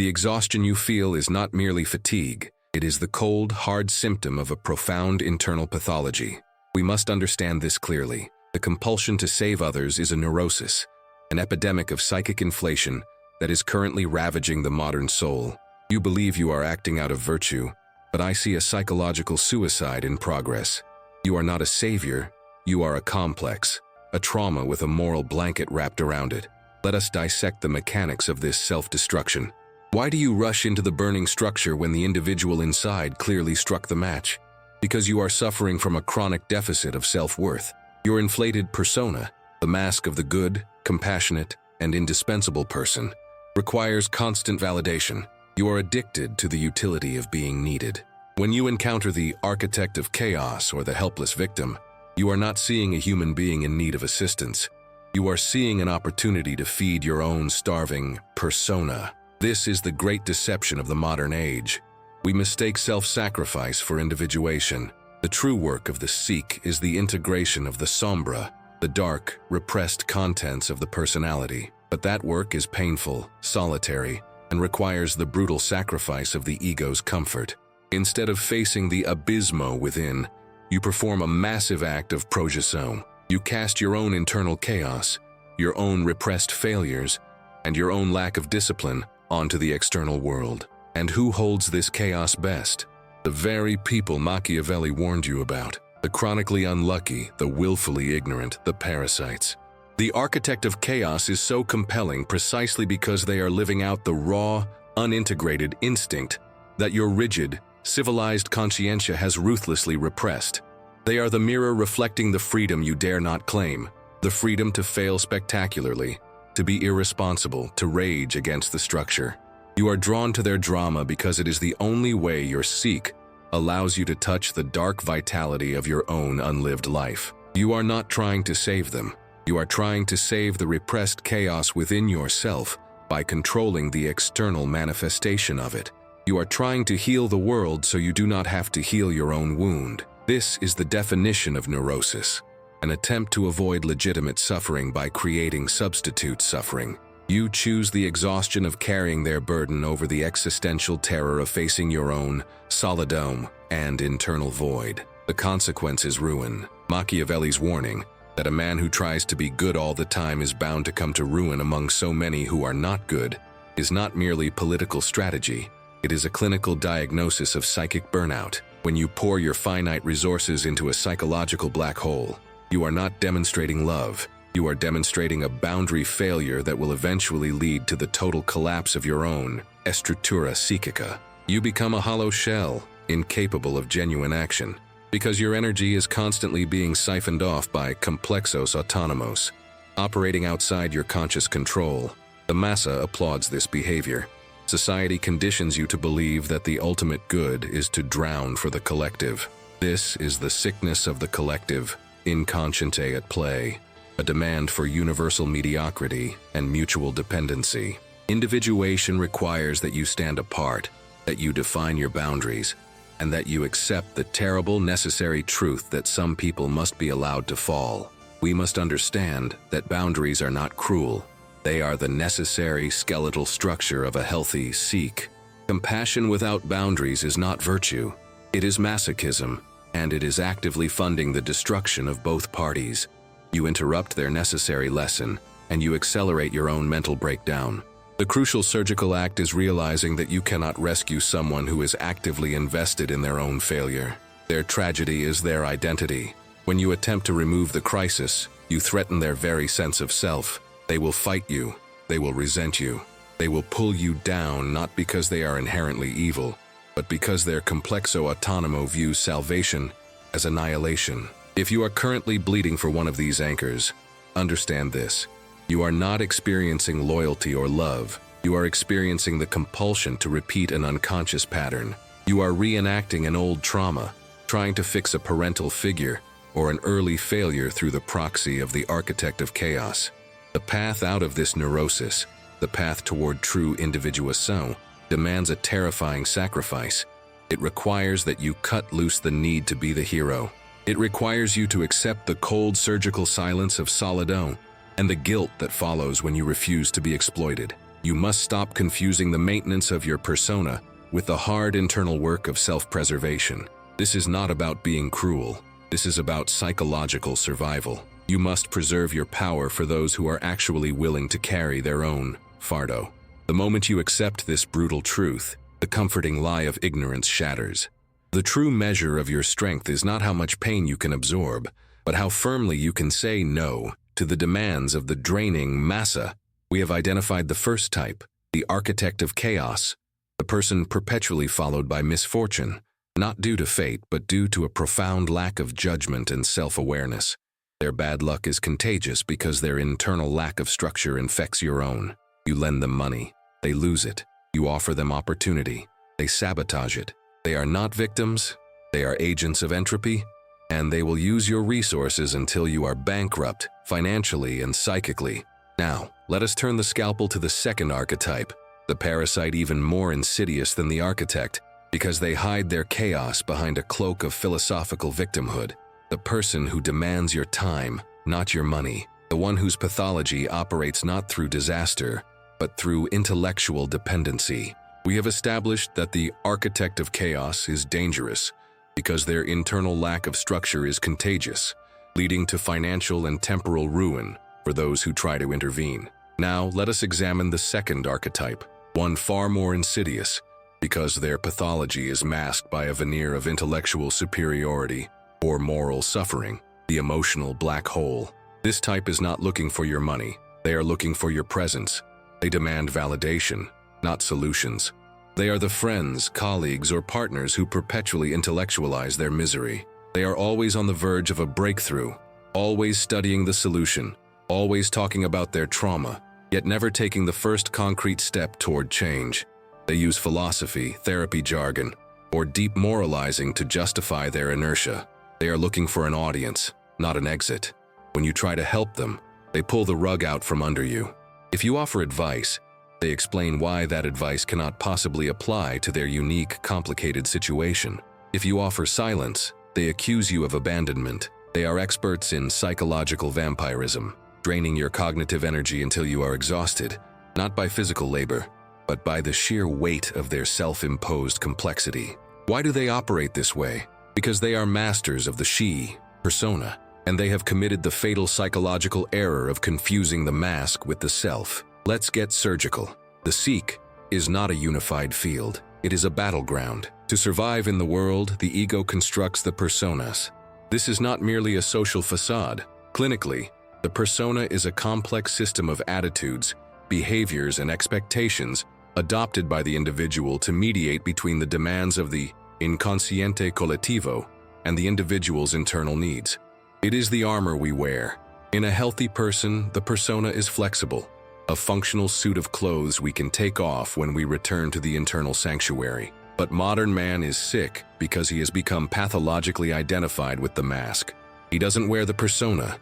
The exhaustion you feel is not merely fatigue. It is the cold, hard symptom of a profound internal pathology. We must understand this clearly. The compulsion to save others is a neurosis, an epidemic of psychic inflation that is currently ravaging the modern soul. You believe you are acting out of virtue, but I see a psychological suicide in progress. You are not a savior, you are a complex, a trauma with a moral blanket wrapped around it. Let us dissect the mechanics of this self-destruction. Why do you rush into the burning structure when the individual inside clearly struck the match? Because you are suffering from a chronic deficit of self-worth. Your inflated persona, the mask of the good, compassionate, and indispensable person, requires constant validation. You are addicted to the utility of being needed. When you encounter the architect of chaos or the helpless victim, you are not seeing a human being in need of assistance. You are seeing an opportunity to feed your own starving persona. This is the great deception of the modern age. We mistake self-sacrifice for individuation. The true work of the Sikh is the integration of the sombra, the dark, repressed contents of the personality. But that work is painful, solitary, and requires the brutal sacrifice of the ego's comfort. Instead of facing the abysmo within, you perform a massive act of projection. You cast your own internal chaos, your own repressed failures, and your own lack of discipline onto the external world. And who holds this chaos best? The very people Machiavelli warned you about. The chronically unlucky, the willfully ignorant, the parasites. The architect of chaos is so compelling precisely because they are living out the raw, unintegrated instinct that your rigid, civilized conscientia has ruthlessly repressed. They are the mirror reflecting the freedom you dare not claim, the freedom to fail spectacularly, to be irresponsible, to rage against the structure. You are drawn to their drama because it is the only way your Sikh allows you to touch the dark vitality of your own unlived life. You are not trying to save them. You are trying to save the repressed chaos within yourself by controlling the external manifestation of it. You are trying to heal the world so you do not have to heal your own wound. This is the definition of neurosis, an attempt to avoid legitimate suffering by creating substitute suffering. You choose the exhaustion of carrying their burden over the existential terror of facing your own solidome and internal void. The consequence is ruin. Machiavelli's warning that a man who tries to be good all the time is bound to come to ruin among so many who are not good is not merely political strategy. It is a clinical diagnosis of psychic burnout. When you pour your finite resources into a psychological black hole, you are not demonstrating love. You are demonstrating a boundary failure that will eventually lead to the total collapse of your own estructura psychica. You become a hollow shell, incapable of genuine action, because your energy is constantly being siphoned off by complexos autonomos, operating outside your conscious control. The massa applauds this behavior. Society conditions you to believe that the ultimate good is to drown for the collective. This is the sickness of the collective, inconsciente at play. A demand for universal mediocrity and mutual dependency. Individuation requires that you stand apart, that you define your boundaries, and that you accept the terrible necessary truth that some people must be allowed to fall. We must understand that boundaries are not cruel. They are the necessary skeletal structure of a healthy Sikh. Compassion without boundaries is not virtue. It is masochism, and it is actively funding the destruction of both parties. You interrupt their necessary lesson, and you accelerate your own mental breakdown. The crucial surgical act is realizing that you cannot rescue someone who is actively invested in their own failure. Their tragedy is their identity. When you attempt to remove the crisis, you threaten their very sense of self. They will fight you. They will resent you. They will pull you down not because they are inherently evil, but because their complexo autonomo views salvation as annihilation. If you are currently bleeding for one of these anchors, understand this. You are not experiencing loyalty or love. You are experiencing the compulsion to repeat an unconscious pattern. You are reenacting an old trauma, trying to fix a parental figure or an early failure through the proxy of the architect of chaos. The path out of this neurosis, the path toward true individuation, demands a terrifying sacrifice. It requires that you cut loose the need to be the hero. It requires you to accept the cold surgical silence of solidone and the guilt that follows when you refuse to be exploited. You must stop confusing the maintenance of your persona with the hard internal work of self-preservation. This is not about being cruel. This is about psychological survival. You must preserve your power for those who are actually willing to carry their own fardo. The moment you accept this brutal truth, the comforting lie of ignorance shatters. The true measure of your strength is not how much pain you can absorb, but how firmly you can say no to the demands of the draining massa. We have identified the first type, the architect of chaos, the person perpetually followed by misfortune, not due to fate, but due to a profound lack of judgment and self-awareness. Their bad luck is contagious because their internal lack of structure infects your own. You lend them money, they lose it. You offer them opportunity, they sabotage it. They are not victims, they are agents of entropy, and they will use your resources until you are bankrupt, financially and psychically. Now, let us turn the scalpel to the second archetype, the parasite, even more insidious than the architect, because they hide their chaos behind a cloak of philosophical victimhood. The person who demands your time, not your money. The one whose pathology operates not through disaster, but through intellectual dependency. We have established that the architect of chaos is dangerous because their internal lack of structure is contagious, leading to financial and temporal ruin for those who try to intervene. Now, let us examine the second archetype, one far more insidious, because their pathology is masked by a veneer of intellectual superiority or moral suffering, the emotional black hole. This type is not looking for your money. They are looking for your presence. They demand validation, not solutions. They are the friends, colleagues, or partners who perpetually intellectualize their misery. They are always on the verge of a breakthrough, always studying the solution, always talking about their trauma, yet never taking the first concrete step toward change. They use philosophy, therapy jargon, or deep moralizing to justify their inertia. They are looking for an audience, not an exit. When you try to help them, they pull the rug out from under you. If you offer advice, they explain why that advice cannot possibly apply to their unique, complicated situation. If you offer silence, they accuse you of abandonment. They are experts in psychological vampirism, draining your cognitive energy until you are exhausted, not by physical labor, but by the sheer weight of their self-imposed complexity. Why do they operate this way? Because they are masters of the she persona, and they have committed the fatal psychological error of confusing the mask with the self. Let's get surgical. The Seek is not a unified field. It is a battleground. To survive in the world, the ego constructs the personas. This is not merely a social facade. Clinically, the persona is a complex system of attitudes, behaviors, and expectations adopted by the individual to mediate between the demands of the inconsciente colectivo and the individual's internal needs. It is the armor we wear. In a healthy person, the persona is flexible, a functional suit of clothes we can take off when we return to the internal sanctuary. But modern man is sick because he has become pathologically identified with the mask. He doesn't wear the persona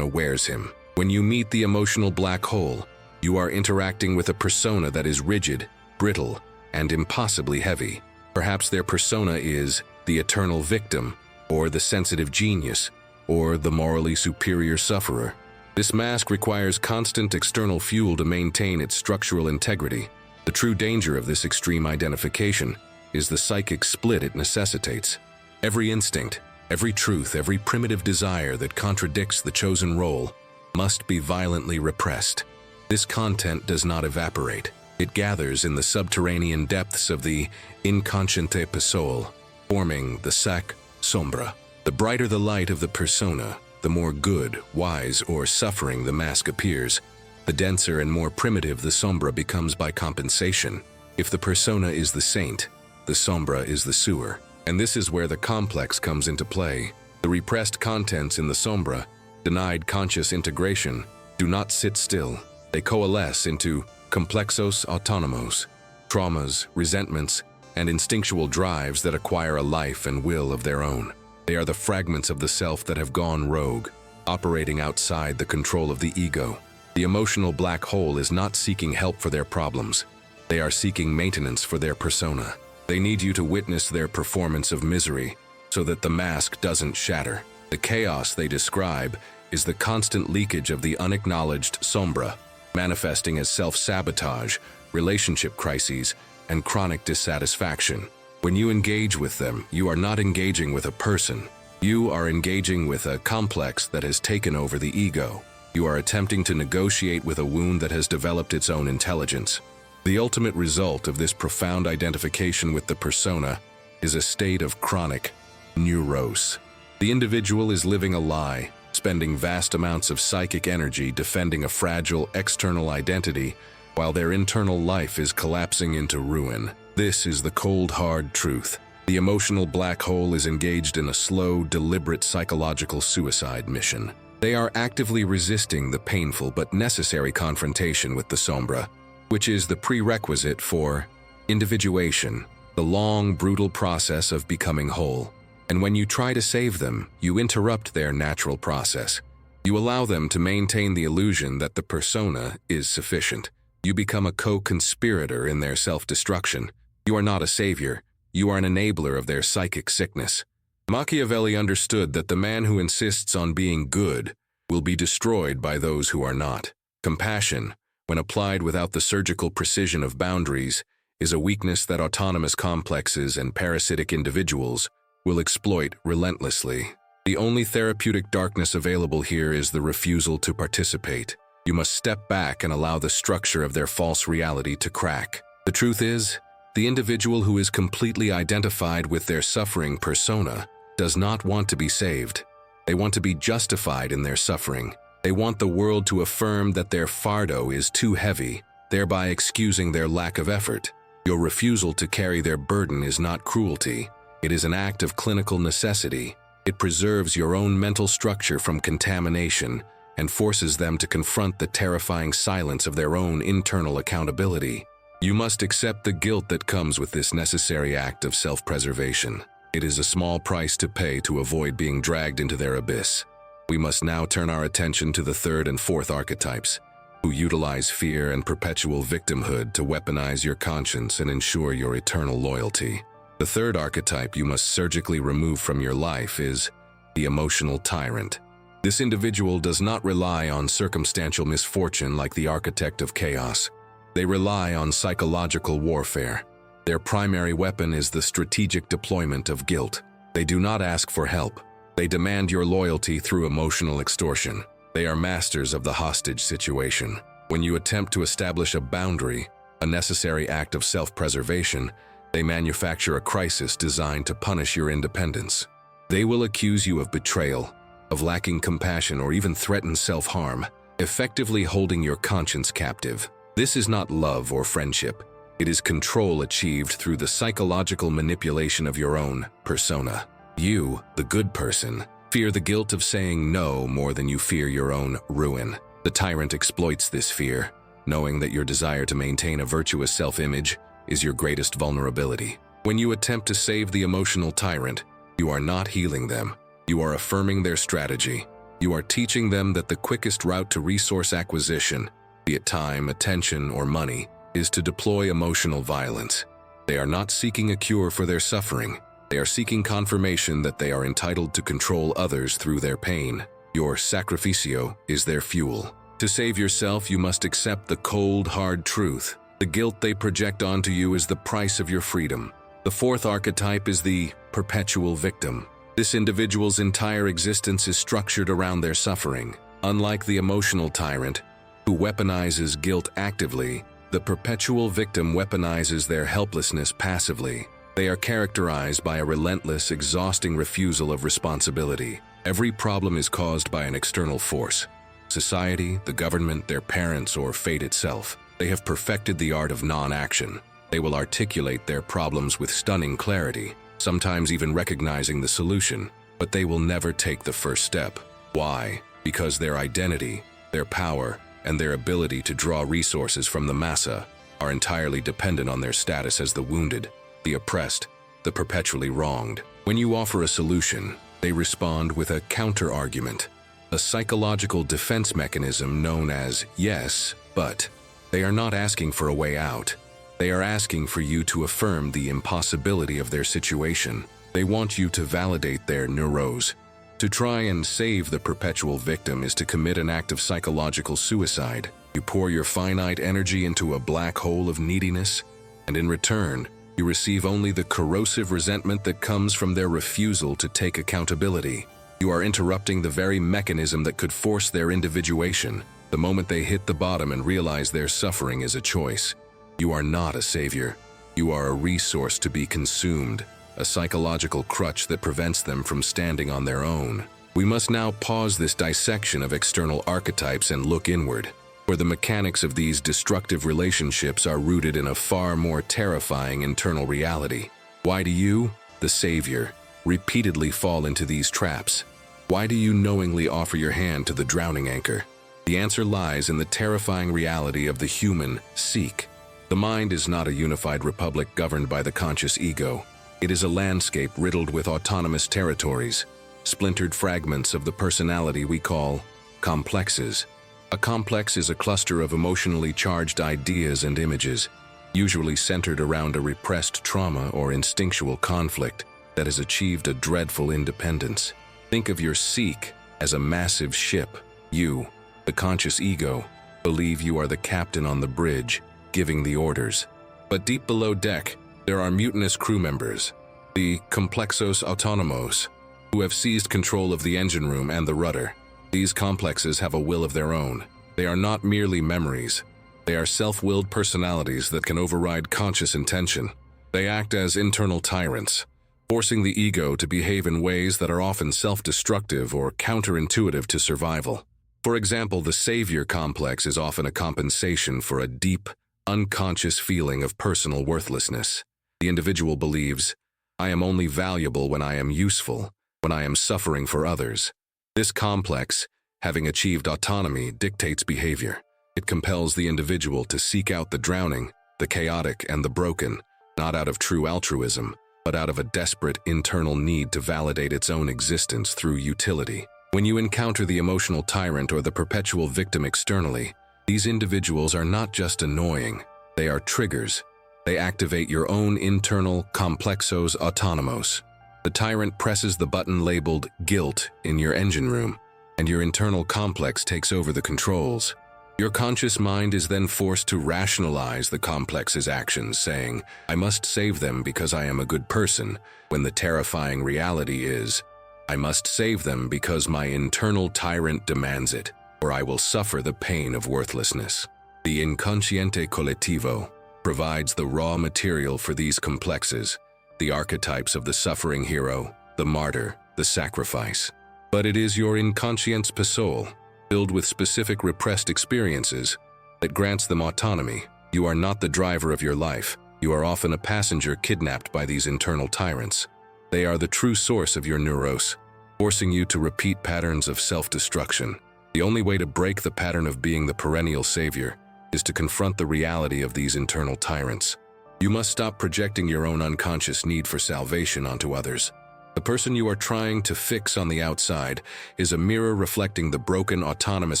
wears him. When you meet the emotional black hole, you are interacting with a persona that is rigid, brittle, and impossibly heavy. Perhaps their persona is the eternal victim, or the sensitive genius, or the morally superior sufferer. This mask requires constant external fuel to maintain its structural integrity. The true danger of this extreme identification is the psychic split it necessitates. Every instinct, every truth, every primitive desire that contradicts the chosen role must be violently repressed. This content does not evaporate. It gathers in the subterranean depths of the inconsciente soul, forming the sac sombra. The brighter the light of the persona, the more good, wise, or suffering the mask appears. The denser and more primitive the sombra becomes by compensation. If the persona is the saint, the sombra is the sewer. And this is where the complex comes into play. The repressed contents in the sombra, denied conscious integration, do not sit still. They coalesce into complexos autonomos, traumas, resentments, and instinctual drives that acquire a life and will of their own. They are the fragments of the self that have gone rogue, operating outside the control of the ego. The emotional black hole is not seeking help for their problems. They are seeking maintenance for their persona. They need you to witness their performance of misery so that the mask doesn't shatter. The chaos they describe is the constant leakage of the unacknowledged sombra, manifesting as self-sabotage, relationship crises, and chronic dissatisfaction. When you engage with them, you are not engaging with a person. You are engaging with a complex that has taken over the ego. You are attempting to negotiate with a wound that has developed its own intelligence. The ultimate result of this profound identification with the persona is a state of chronic neurose. The individual is living a lie, spending vast amounts of psychic energy defending a fragile external identity, while their internal life is collapsing into ruin. This is the cold, hard truth. The emotional black hole is engaged in a slow, deliberate psychological suicide mission. They are actively resisting the painful but necessary confrontation with the sombra, which is the prerequisite for individuation, the long, brutal process of becoming whole. And when you try to save them, you interrupt their natural process. You allow them to maintain the illusion that the persona is sufficient. You become a co-conspirator in their self-destruction. You are not a savior. You are an enabler of their psychic sickness. Machiavelli understood that the man who insists on being good will be destroyed by those who are not. Compassion, when applied without the surgical precision of boundaries, is a weakness that autonomous complexes and parasitic individuals will exploit relentlessly. The only therapeutic darkness available here is the refusal to participate. You must step back and allow the structure of their false reality to crack. The truth is, the individual who is completely identified with their suffering persona does not want to be saved. They want to be justified in their suffering. They want the world to affirm that their fardo is too heavy, thereby excusing their lack of effort. Your refusal to carry their burden is not cruelty. It is an act of clinical necessity. It preserves your own mental structure from contamination and forces them to confront the terrifying silence of their own internal accountability. You must accept the guilt that comes with this necessary act of self-preservation. It is a small price to pay to avoid being dragged into their abyss. We must now turn our attention to the third and fourth archetypes, who utilize fear and perpetual victimhood to weaponize your conscience and ensure your eternal loyalty. The third archetype you must surgically remove from your life is the emotional tyrant. This individual does not rely on circumstantial misfortune like the architect of chaos. They rely on psychological warfare. Their primary weapon is the strategic deployment of guilt. They do not ask for help. They demand your loyalty through emotional extortion. They are masters of the hostage situation. When you attempt to establish a boundary, a necessary act of self-preservation, they manufacture a crisis designed to punish your independence. They will accuse you of betrayal, of lacking compassion, or even threaten self-harm, effectively holding your conscience captive. This is not love or friendship. It is control achieved through the psychological manipulation of your own persona. You, the good person, fear the guilt of saying no more than you fear your own ruin. The tyrant exploits this fear, knowing that your desire to maintain a virtuous self-image is your greatest vulnerability. When you attempt to save the emotional tyrant, you are not healing them. You are affirming their strategy. You are teaching them that the quickest route to resource acquisition, be it time, attention, or money, is to deploy emotional violence. They are not seeking a cure for their suffering. They are seeking confirmation that they are entitled to control others through their pain. Your sacrificio is their fuel. To save yourself, you must accept the cold, hard truth. The guilt they project onto you is the price of your freedom. The fourth archetype is the perpetual victim. This individual's entire existence is structured around their suffering. Unlike the emotional tyrant, who weaponizes guilt actively, the perpetual victim weaponizes their helplessness passively. They are characterized by a relentless, exhausting refusal of responsibility. Every problem is caused by an external force. Society, the government, their parents, or fate itself. They have perfected the art of non-action. They will articulate their problems with stunning clarity, sometimes even recognizing the solution, but they will never take the first step. Why? Because their identity, their power, and their ability to draw resources from the massa are entirely dependent on their status as the wounded, the oppressed, the perpetually wronged. When you offer a solution, they respond with a counter-argument, a psychological defense mechanism known as yes, but. They are not asking for a way out. They are asking for you to affirm the impossibility of their situation. They want you to validate their neurose. To try and save the perpetual victim is to commit an act of psychological suicide. You pour your finite energy into a black hole of neediness, and in return, you receive only the corrosive resentment that comes from their refusal to take accountability. You are interrupting the very mechanism that could force their individuation, the moment they hit the bottom and realize their suffering is a choice. You are not a savior. You are a resource to be consumed, a psychological crutch that prevents them from standing on their own. We must now pause this dissection of external archetypes and look inward, where the mechanics of these destructive relationships are rooted in a far more terrifying internal reality. Why do you, the savior, repeatedly fall into these traps? Why do you knowingly offer your hand to the drowning anchor? The answer lies in the terrifying reality of the human seek. The mind is not a unified republic governed by the conscious ego. It is a landscape riddled with autonomous territories, splintered fragments of the personality we call complexes. A complex is a cluster of emotionally charged ideas and images, usually centered around a repressed trauma or instinctual conflict that has achieved a dreadful independence. Think of your seek as a massive ship. You, the conscious ego, believe you are the captain on the bridge, giving the orders. But deep below deck, there are mutinous crew members, the complexos autonomos, who have seized control of the engine room and the rudder. These complexes have a will of their own. They are not merely memories. They are self-willed personalities that can override conscious intention. They act as internal tyrants, forcing the ego to behave in ways that are often self-destructive or counterintuitive to survival. For example, the savior complex is often a compensation for a deep, unconscious feeling of personal worthlessness. The individual believes, I am only valuable when I am useful, when I am suffering for others. This complex, having achieved autonomy, dictates behavior. It compels the individual to seek out the drowning, the chaotic, and the broken, not out of true altruism, but out of a desperate internal need to validate its own existence through utility. When you encounter the emotional tyrant or the perpetual victim externally, these individuals are not just annoying, they are triggers. They activate your own internal complexos autonomos. The tyrant presses the button labeled guilt in your engine room, and your internal complex takes over the controls. Your conscious mind is then forced to rationalize the complex's actions, saying, I must save them because I am a good person, when the terrifying reality is, I must save them because my internal tyrant demands it, or I will suffer the pain of worthlessness. The inconsciente colectivo provides the raw material for these complexes, the archetypes of the suffering hero, the martyr, the sacrifice. But it is your inconscience soul, filled with specific repressed experiences, that grants them autonomy. You are not the driver of your life. You are often a passenger kidnapped by these internal tyrants. They are the true source of your neurose, forcing you to repeat patterns of self-destruction. The only way to break the pattern of being the perennial savior is to confront the reality of these internal tyrants. You must stop projecting your own unconscious need for salvation onto others. The person you are trying to fix on the outside is a mirror reflecting the broken autonomous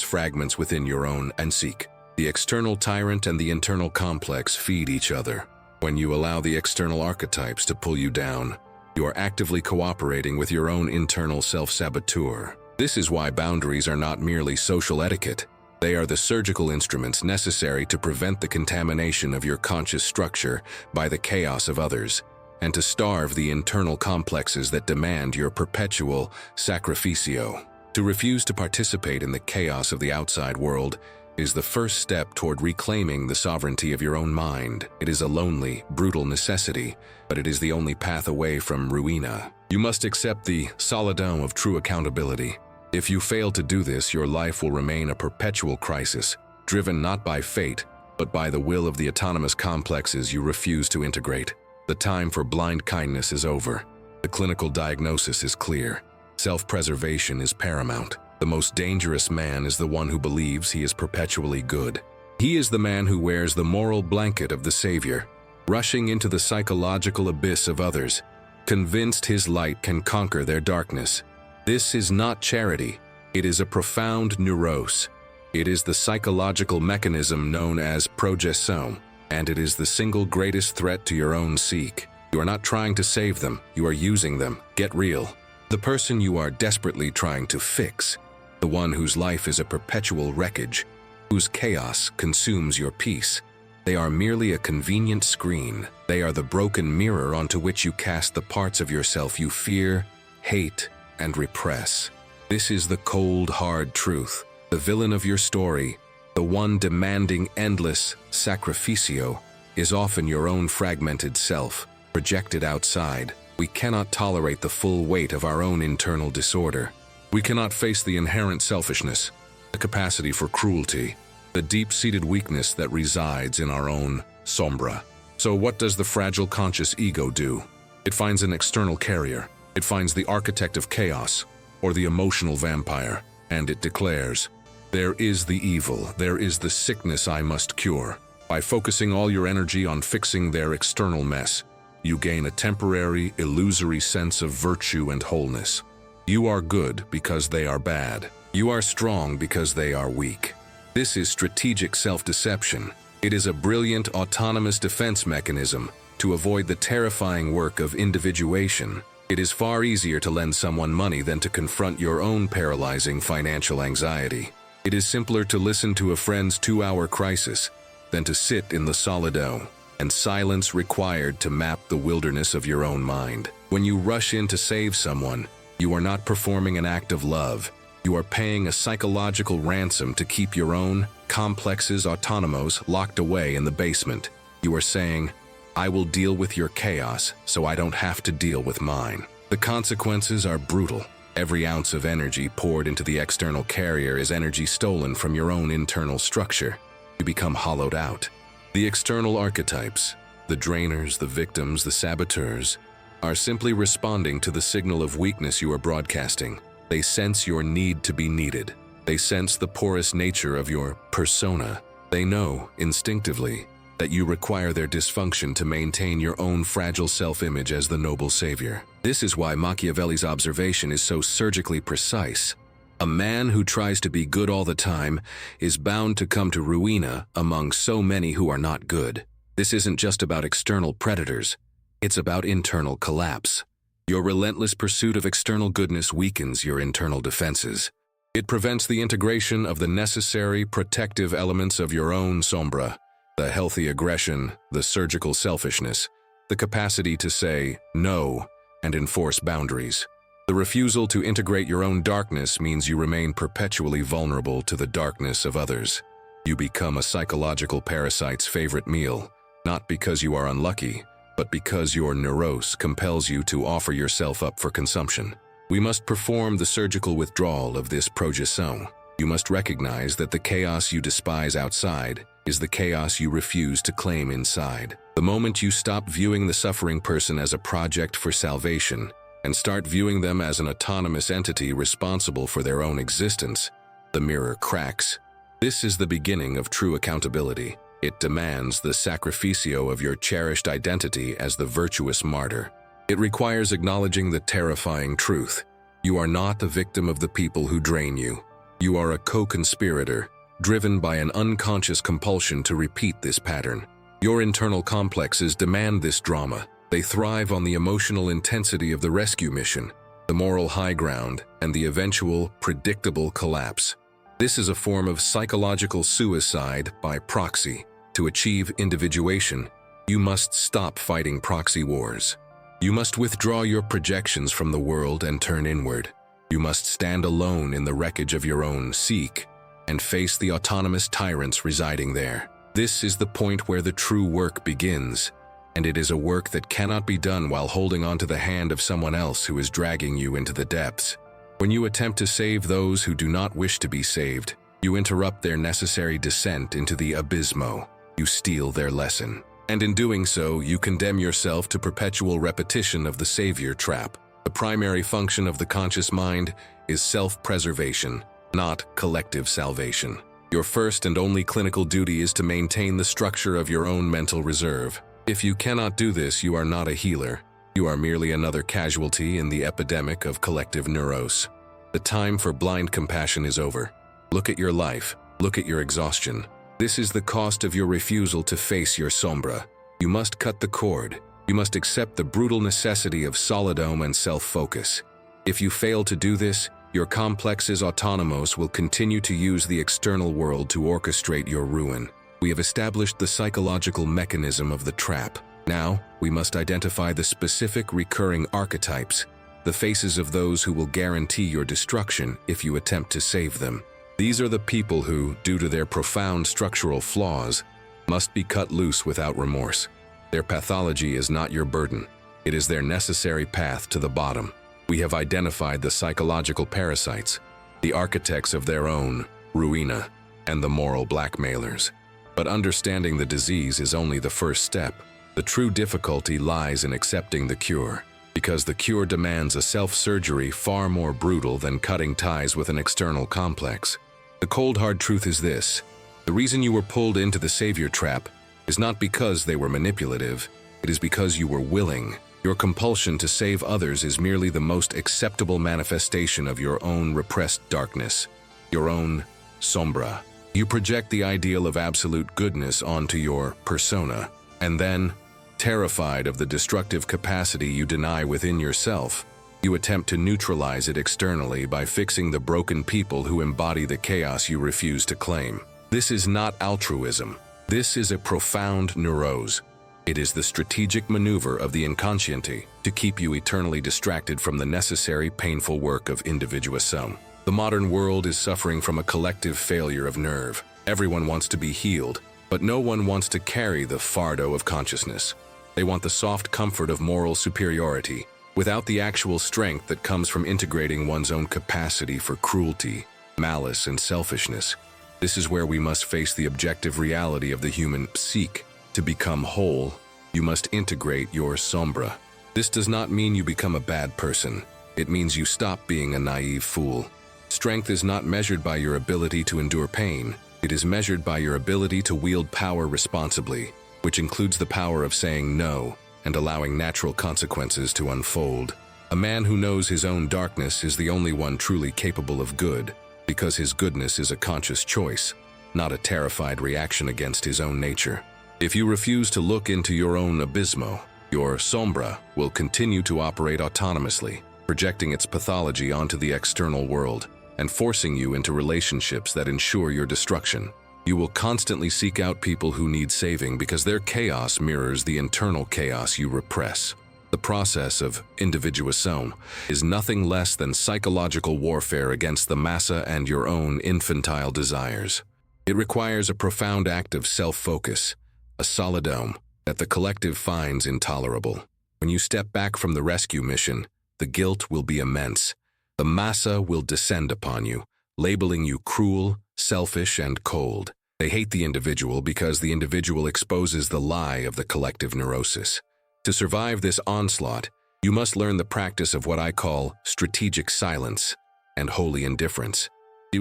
fragments within your own and seek. The external tyrant and the internal complex feed each other. When you allow the external archetypes to pull you down, you are actively cooperating with your own internal self-saboteur. This is why boundaries are not merely social etiquette. They are the surgical instruments necessary to prevent the contamination of your conscious structure by the chaos of others, and to starve the internal complexes that demand your perpetual sacrificio. To refuse to participate in the chaos of the outside world is the first step toward reclaiming the sovereignty of your own mind. It is a lonely, brutal necessity, but it is the only path away from ruina. You must accept the solidum of true accountability. If you fail to do this, your life will remain a perpetual crisis, driven not by fate, but by the will of the autonomous complexes you refuse to integrate. The time for blind kindness is over. The clinical diagnosis is clear. Self-preservation is paramount. The most dangerous man is the one who believes he is perpetually good. He is the man who wears the moral blanket of the savior, rushing into the psychological abyss of others, convinced his light can conquer their darkness. This is not charity. It is a profound neurose. It is the psychological mechanism known as projection, and it is the single greatest threat to your own seek. You are not trying to save them. You are using them. Get real. The person you are desperately trying to fix, the one whose life is a perpetual wreckage, whose chaos consumes your peace. They are merely a convenient screen. They are the broken mirror onto which you cast the parts of yourself you fear, hate, and repress. This is the cold, hard truth. The villain of your story, the one demanding endless sacrificio, is often your own fragmented self, projected outside. We cannot tolerate the full weight of our own internal disorder. We cannot face the inherent selfishness, the capacity for cruelty, the deep-seated weakness that resides in our own sombra. So what does the fragile conscious ego do? It finds an external carrier. It finds the architect of chaos, or the emotional vampire, and it declares, "There is the evil, there is the sickness I must cure." By focusing all your energy on fixing their external mess, you gain a temporary, illusory sense of virtue and wholeness. You are good because they are bad. You are strong because they are weak. This is strategic self-deception. It is a brilliant autonomous defense mechanism to avoid the terrifying work of individuation. It is far easier to lend someone money than to confront your own paralyzing financial anxiety. It is simpler to listen to a friend's 2-hour crisis than to sit in the solido and silence required to map the wilderness of your own mind. When you rush in to save someone, you are not performing an act of love. You are paying a psychological ransom to keep your own complexes autonomos locked away in the basement. You are saying, "I will deal with your chaos so I don't have to deal with mine." The consequences are brutal. Every ounce of energy poured into the external carrier is energy stolen from your own internal structure. You become hollowed out. The external archetypes, the drainers, the victims, the saboteurs, are simply responding to the signal of weakness you are broadcasting. They sense your need to be needed. They sense the porous nature of your persona. They know, instinctively, that you require their dysfunction to maintain your own fragile self-image as the noble savior. This is why Machiavelli's observation is so surgically precise. A man who tries to be good all the time is bound to come to ruina among so many who are not good. This isn't just about external predators. It's about internal collapse. Your relentless pursuit of external goodness weakens your internal defenses. It prevents the integration of the necessary protective elements of your own sombra, the healthy aggression, the surgical selfishness, the capacity to say no and enforce boundaries. The refusal to integrate your own darkness means you remain perpetually vulnerable to the darkness of others. You become a psychological parasite's favorite meal, not because you are unlucky, but because your neurose compels you to offer yourself up for consumption. We must perform the surgical withdrawal of this projection. You must recognize that the chaos you despise outside is the chaos you refuse to claim inside. The moment you stop viewing the suffering person as a project for salvation and start viewing them as an autonomous entity responsible for their own existence, the mirror cracks. This is the beginning of true accountability. It demands the sacrificio of your cherished identity as the virtuous martyr. It requires acknowledging the terrifying truth. You are not the victim of the people who drain you. You are a co-conspirator, driven by an unconscious compulsion to repeat this pattern. Your internal complexes demand this drama. They thrive on the emotional intensity of the rescue mission, the moral high ground, and the eventual, predictable collapse. This is a form of psychological suicide by proxy. To achieve individuation, you must stop fighting proxy wars. You must withdraw your projections from the world and turn inward. You must stand alone in the wreckage of your own seek and face the autonomous tyrants residing there. This is the point where the true work begins, and it is a work that cannot be done while holding onto the hand of someone else who is dragging you into the depths. When you attempt to save those who do not wish to be saved, you interrupt their necessary descent into the abysmo. You steal their lesson. And in doing so, you condemn yourself to perpetual repetition of the savior trap. The primary function of the conscious mind is self-preservation, not collective salvation. Your first and only clinical duty is to maintain the structure of your own mental reserve. If you cannot do this, you are not a healer. You are merely another casualty in the epidemic of collective neurose. The time for blind compassion is over. Look at your life. Look at your exhaustion. This is the cost of your refusal to face your sombra. You must cut the cord. You must accept the brutal necessity of solidome and self-focus. If you fail to do this, your complexes autonomos will continue to use the external world to orchestrate your ruin. We have established the psychological mechanism of the trap. Now, we must identify the specific recurring archetypes, the faces of those who will guarantee your destruction if you attempt to save them. These are the people who, due to their profound structural flaws, must be cut loose without remorse. Their pathology is not your burden. It is their necessary path to the bottom. We have identified the psychological parasites, the architects of their own ruina, and the moral blackmailers. But understanding the disease is only the first step. The true difficulty lies in accepting the cure, because the cure demands a self-surgery far more brutal than cutting ties with an external complex. The cold hard truth is this: the reason you were pulled into the savior trap is not because they were manipulative, it is because you were willing. Your compulsion to save others is merely the most acceptable manifestation of your own repressed darkness, your own sombra. You project the ideal of absolute goodness onto your persona, and then, terrified of the destructive capacity you deny within yourself, you attempt to neutralize it externally by fixing the broken people who embody the chaos you refuse to claim. This is not altruism. This is a profound neurose. It is the strategic maneuver of the inconsciente to keep you eternally distracted from the necessary painful work of individuation. The modern world is suffering from a collective failure of nerve. Everyone wants to be healed, but no one wants to carry the fardeau of consciousness. They want the soft comfort of moral superiority, without the actual strength that comes from integrating one's own capacity for cruelty, malice, and selfishness. This is where we must face the objective reality of the human psyche. To become whole, you must integrate your sombra. This does not mean you become a bad person. It means you stop being a naive fool. Strength is not measured by your ability to endure pain. It is measured by your ability to wield power responsibly, which includes the power of saying no and allowing natural consequences to unfold. A man who knows his own darkness is the only one truly capable of good, because his goodness is a conscious choice, not a terrified reaction against his own nature. If you refuse to look into your own abysmo, your sombra will continue to operate autonomously, projecting its pathology onto the external world and forcing you into relationships that ensure your destruction. You will constantly seek out people who need saving because their chaos mirrors the internal chaos you repress. The process of individuation is nothing less than psychological warfare against the massa and your own infantile desires. It requires a profound act of self-focus, a solidome that the collective finds intolerable. When you step back from the rescue mission, the guilt will be immense. The massa will descend upon you, labeling you cruel, selfish, and cold. They hate the individual because the individual exposes the lie of the collective neurosis. To survive this onslaught, you must learn the practice of what I call strategic silence and holy indifference.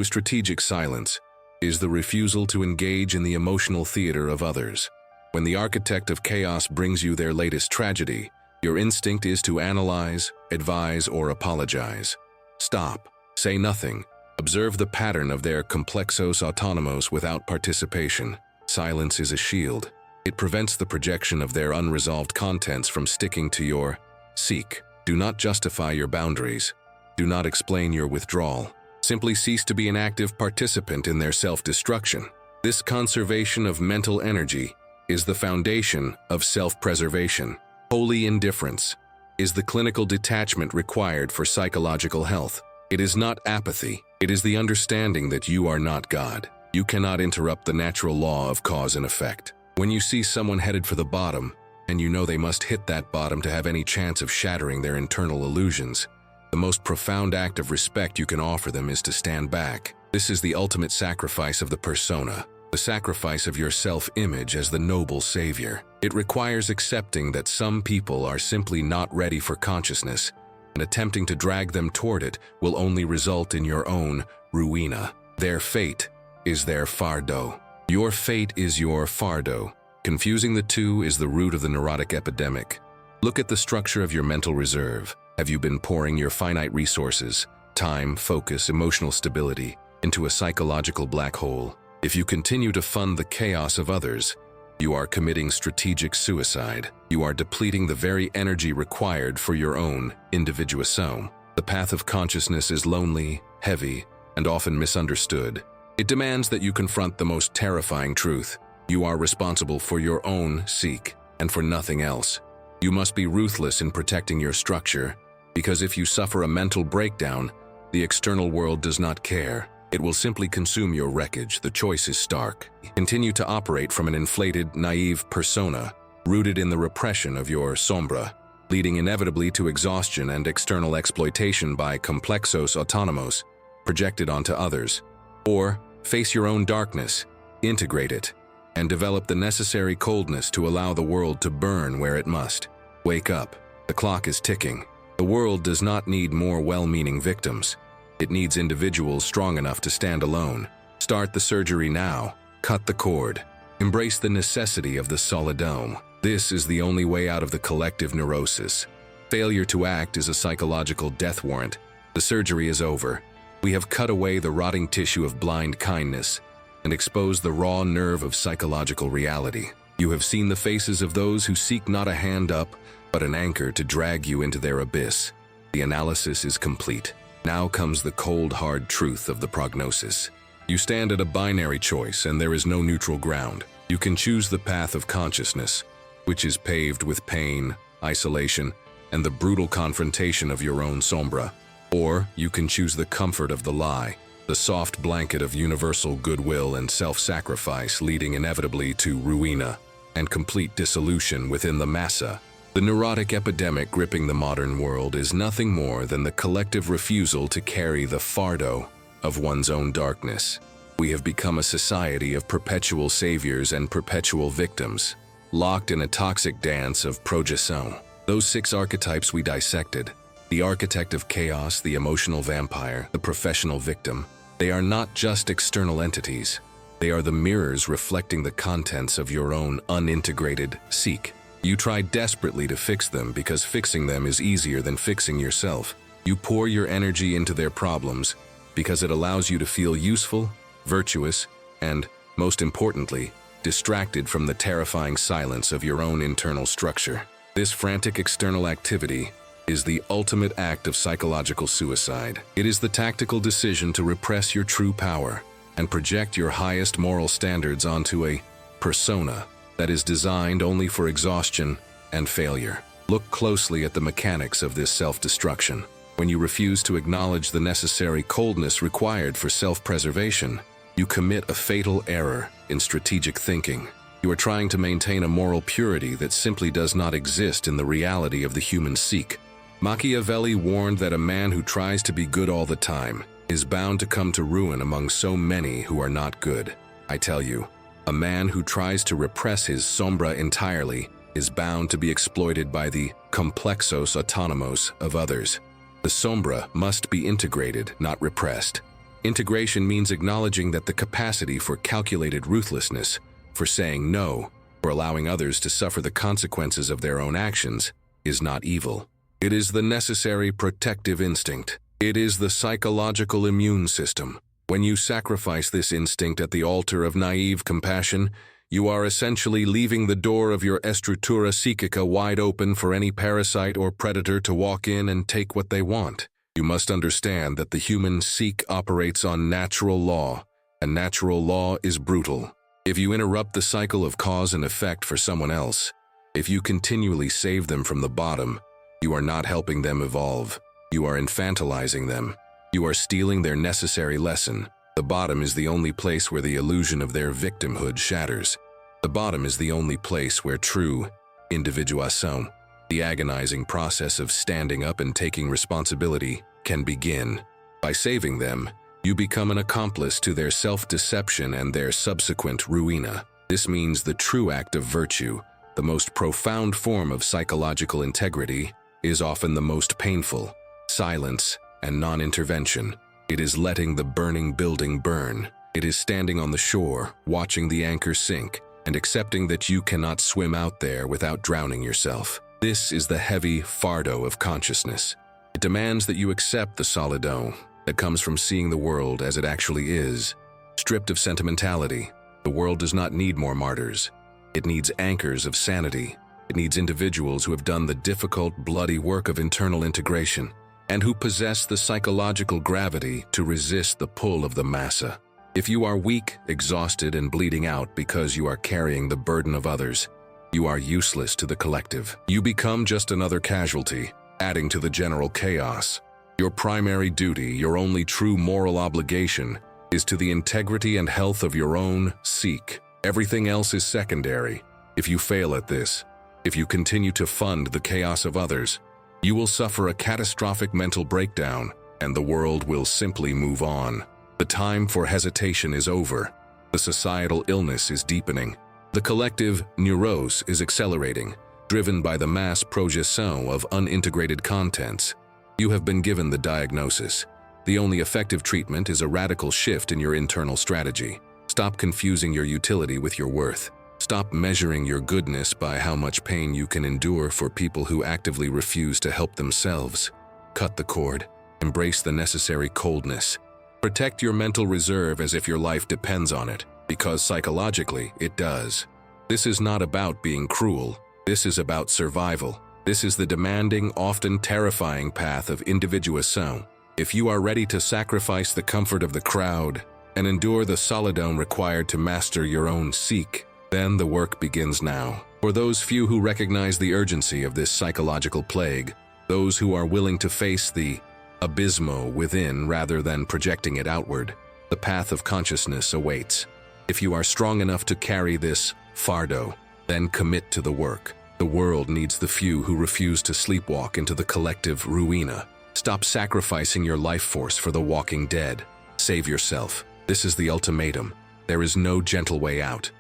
Strategic silence is the refusal to engage in the emotional theater of others. When the architect of chaos brings you their latest tragedy, your instinct is to analyze, advise, or apologize. Stop, say nothing, observe the pattern of their complexos autonomos without participation. Silence is a shield. It prevents the projection of their unresolved contents from sticking to your seek. Do not justify your boundaries. Do not explain your withdrawal. Simply cease to be an active participant in their self-destruction. This conservation of mental energy is the foundation of self-preservation. Holy indifference is the clinical detachment required for psychological health. It is not apathy. It is the understanding that you are not God. You cannot interrupt the natural law of cause and effect. When you see someone headed for the bottom, and you know they must hit that bottom to have any chance of shattering their internal illusions, the most profound act of respect you can offer them is to stand back. This is the ultimate sacrifice of the persona, the sacrifice of your self-image as the noble savior. It requires accepting that some people are simply not ready for consciousness, and attempting to drag them toward it will only result in your own ruina. Their fate is their fardeau. Your fate is your fardeau. Confusing the two is the root of the neurotic epidemic. Look at the structure of your mental reserve. Have you been pouring your finite resources, time, focus, emotional stability, into a psychological black hole? If you continue to fund the chaos of others, you are committing strategic suicide. You are depleting the very energy required for your own individuation. The path of consciousness is lonely, heavy, and often misunderstood. It demands that you confront the most terrifying truth. You are responsible for your own seek, and for nothing else. You must be ruthless in protecting your structure, because if you suffer a mental breakdown, the external world does not care. It will simply consume your wreckage. The choice is stark. Continue to operate from an inflated, naive persona, rooted in the repression of your sombra, leading inevitably to exhaustion and external exploitation by complexos autonomos, projected onto others. Or face your own darkness, integrate it, and develop the necessary coldness to allow the world to burn where it must. Wake up. The clock is ticking. The world does not need more well-meaning victims. It needs individuals strong enough to stand alone. Start the surgery now. Cut the cord. Embrace the necessity of the solidome. This is the only way out of the collective neurosis. Failure to act is a psychological death warrant. The surgery is over. We have cut away the rotting tissue of blind kindness and exposed the raw nerve of psychological reality. You have seen the faces of those who seek not a hand up, but an anchor to drag you into their abyss. The analysis is complete. Now comes the cold, hard truth of the prognosis. You stand at a binary choice, and there is no neutral ground. You can choose the path of consciousness, which is paved with pain, isolation, and the brutal confrontation of your own sombra. Or you can choose the comfort of the lie, the soft blanket of universal goodwill and self-sacrifice, leading inevitably to ruina and complete dissolution within the massa. The neurotic epidemic gripping the modern world is nothing more than the collective refusal to carry the fardeau of one's own darkness. We have become a society of perpetual saviors and perpetual victims, locked in a toxic dance of projection. Those 6 archetypes we dissected, the architect of chaos, the emotional vampire, the professional victim, they are not just external entities. They are the mirrors reflecting the contents of your own unintegrated seek. You try desperately to fix them because fixing them is easier than fixing yourself. You pour your energy into their problems because it allows you to feel useful, virtuous, and, most importantly, distracted from the terrifying silence of your own internal structure. This frantic external activity is the ultimate act of psychological suicide. It is the tactical decision to repress your true power and project your highest moral standards onto a persona that is designed only for exhaustion and failure. Look closely at the mechanics of this self-destruction. When you refuse to acknowledge the necessary coldness required for self-preservation, you commit a fatal error in strategic thinking. You are trying to maintain a moral purity that simply does not exist in the reality of the human seek. Machiavelli warned that a man who tries to be good all the time is bound to come to ruin among so many who are not good. I tell you, a man who tries to repress his sombra entirely is bound to be exploited by the complexos autonomos of others. The sombra must be integrated, not repressed. Integration means acknowledging that the capacity for calculated ruthlessness, for saying no, for allowing others to suffer the consequences of their own actions, is not evil. It is the necessary protective instinct. It is the psychological immune system. When you sacrifice this instinct at the altar of naive compassion, you are essentially leaving the door of your estructura psychica wide open for any parasite or predator to walk in and take what they want. You must understand that the human seek operates on natural law, and natural law is brutal. If you interrupt the cycle of cause and effect for someone else, if you continually save them from the bottom, you are not helping them evolve. You are infantilizing them. You are stealing their necessary lesson. The bottom is the only place where the illusion of their victimhood shatters. The bottom is the only place where true individuation, the agonizing process of standing up and taking responsibility, can begin. By saving them, you become an accomplice to their self-deception and their subsequent ruina. This means the true act of virtue, the most profound form of psychological integrity, is often the most painful. Silence and non-intervention. It is letting the burning building burn. It is standing on the shore, watching the anchor sink, and accepting that you cannot swim out there without drowning yourself. This is the heavy fardeau of consciousness. It demands that you accept the solidome that comes from seeing the world as it actually is. Stripped of sentimentality, the world does not need more martyrs. It needs anchors of sanity. It needs individuals who have done the difficult, bloody work of internal integration. and who possess the psychological gravity to resist the pull of the massa. If you are weak, exhausted, and bleeding out because you are carrying the burden of others, you are useless to the collective. You become just another casualty, adding to the general chaos. Your primary duty, your only true moral obligation, is to the integrity and health of your own psyche. Everything else is secondary. If you fail at this, if you continue to fund the chaos of others, you will suffer a catastrophic mental breakdown, and the world will simply move on. The time for hesitation is over. The societal illness is deepening. The collective neurose is accelerating, driven by the mass projection of unintegrated contents. You have been given the diagnosis. The only effective treatment is a radical shift in your internal strategy. Stop confusing your utility with your worth. Stop measuring your goodness by how much pain you can endure for people who actively refuse to help themselves. Cut the cord. Embrace the necessary coldness. Protect your mental reserve as if your life depends on it, because psychologically it does. This is not about being cruel. This is about survival. This is the demanding, often terrifying path of individuation. If you are ready to sacrifice the comfort of the crowd and endure the solitude required to master your own psyche, then the work begins now. For those few who recognize the urgency of this psychological plague, those who are willing to face the abysmo within rather than projecting it outward, the path of consciousness awaits. If you are strong enough to carry this fardeau, then commit to the work. The world needs the few who refuse to sleepwalk into the collective ruina. Stop sacrificing your life force for the walking dead. Save yourself. This is the ultimatum. There is no gentle way out.